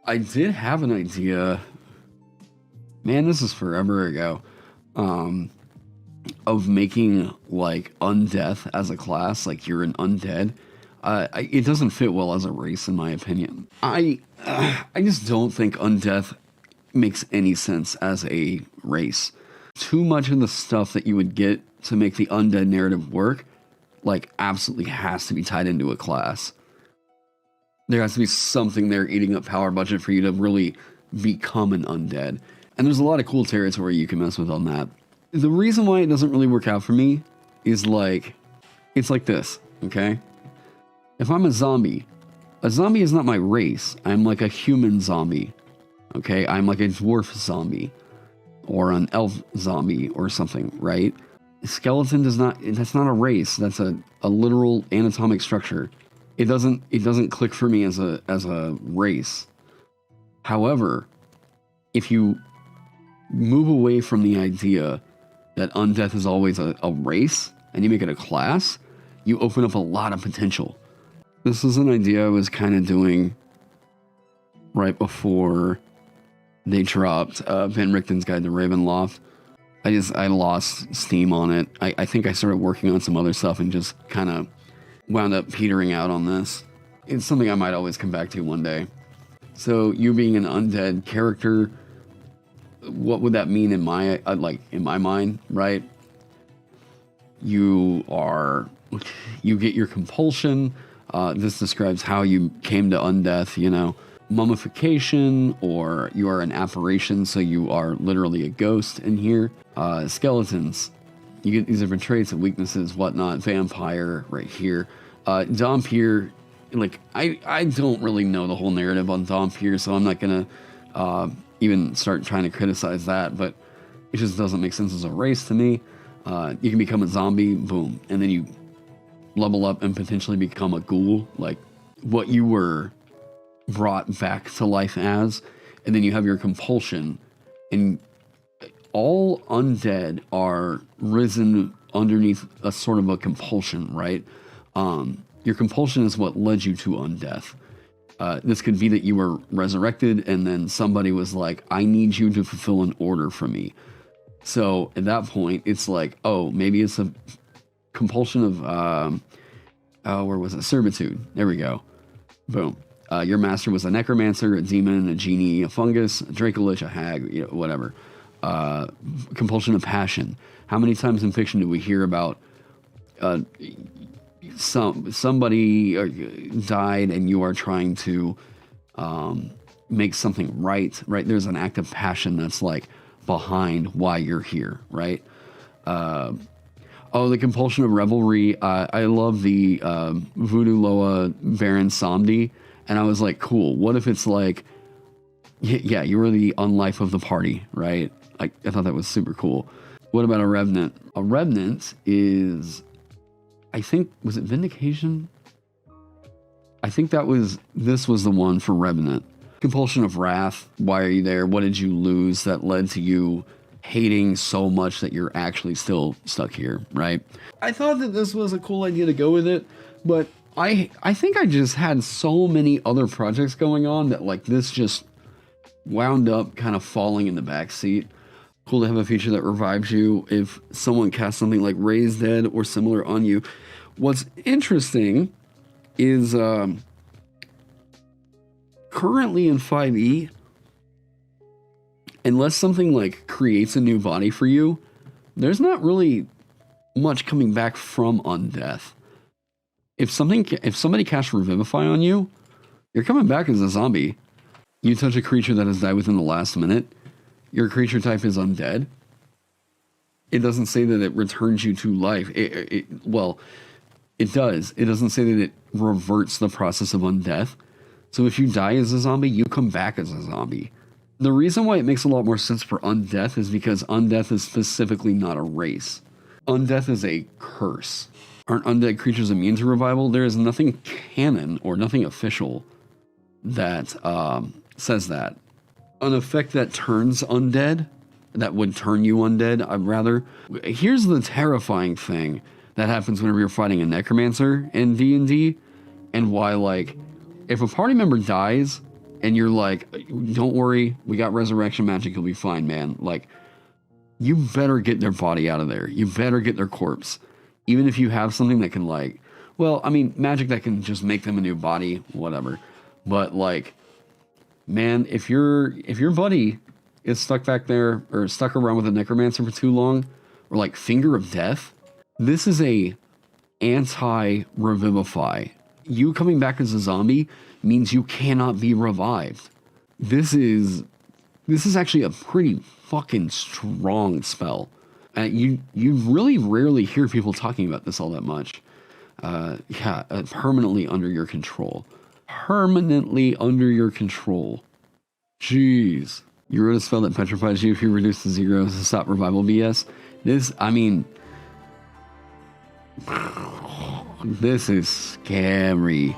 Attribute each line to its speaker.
Speaker 1: I did have an idea. Man, this is forever ago. Of making like Undeath as a class, like you're an undead. It doesn't fit well as a race, in my opinion. I just don't think Undeath makes any sense as a race. Too much of the stuff that you would get to make the undead narrative work, like, absolutely has to be tied into a class. There has to be something there eating up power budget for you to really become an undead. And there's a lot of cool territory you can mess with on that. The reason why it doesn't really work out for me is like, it's like this, okay? If I'm a zombie is not my race. I'm like a human zombie, okay? I'm like a dwarf zombie or an elf zombie or something, right? Skeleton that's not a race. That's a literal anatomic structure. It doesn't click for me as a race. However, if you move away from the idea that Undeath is always a race and you make it a class, you open up a lot of potential. This is an idea I was kind of doing right before they dropped Van Richten's Guide to Ravenloft. I lost steam on it. I think I started working on some other stuff and just kind of wound up petering out on this. It's something I might always come back to one day. So you being an undead character, what would that mean in my mind, right? You get your compulsion. This describes how you came to Undeath, you know, mummification, or you are an apparition, so you are literally a ghost in here. Skeletons, you get these different traits and weaknesses, whatnot. Vampire right here. Dhampir, like, I don't really know the whole narrative on Dhampir, so I'm not gonna even start trying to criticize that, but it just doesn't make sense as a race to me. You can become a zombie, boom, and then you level up and potentially become a ghoul, like what you were brought back to life as, and then you have your compulsion, and all undead are risen underneath a sort of a compulsion, right? Your compulsion is what led you to Undeath. This could be that you were resurrected and then somebody was like, I need you to fulfill an order for me. So at that point, it's like, oh, maybe it's a compulsion of, where was it? Servitude. There we go. Boom. Your master was a necromancer, a demon, a genie, a fungus, a dracolich, a hag, you know, whatever. Compulsion of passion. How many times in fiction do we hear about somebody died and you are trying to make something right? There's an act of passion that's like behind why you're here, right? The compulsion of revelry. I love the Voodoo Loa Baron Samdi, and I was like, cool. What if it's like, yeah, you were the unlife of the party, right? I thought that was super cool. What about a revenant? A revenant is, I think, was it Vindication? I think this was the one for Revenant. Compulsion of wrath. Why are you there? What did you lose that led to you hating so much that you're actually still stuck here, right? I thought that this was a cool idea to go with it, but I think I just had so many other projects going on that like this just wound up kind of falling in the backseat. Cool to have a feature that revives you if someone casts something like Raise Dead or similar on you. What's interesting is currently in 5e, unless something like creates a new body for you, there's not really much coming back from Undeath. If somebody casts Revivify on you, you're coming back as a zombie. You touch a creature that has died within the last minute, your creature type is undead. It doesn't say that it returns you to life. Well, it does. It doesn't say that it reverts the process of undeath. So if you die as a zombie, you come back as a zombie. The reason why it makes a lot more sense for Undeath is because Undeath is specifically not a race. Undeath is a curse. Aren't undead creatures immune to revival? There is nothing canon or nothing official that says that. An effect that turns undead, that would turn you undead, rather. Here's the terrifying thing that happens whenever you're fighting a necromancer in D&D, and why, like, if a party member dies, and you're like, don't worry, we got resurrection magic, you'll be fine, man. Like, you better get their body out of there. You better get their corpse. Even if you have something that can, like, well, I mean, magic that can just make them a new body, whatever. But, like, man, if your buddy is stuck back there or stuck around with a necromancer for too long, or like Finger of Death, this is a anti-revivify. You coming back as a zombie means you cannot be revived. This is actually a pretty fucking strong spell. You really rarely hear people talking about this all that much. Permanently under your control. Permanently under your control. Jeez. You wrote a spell that petrifies you if you reduce to 0 to stop revival BS. This, I mean... This is scary.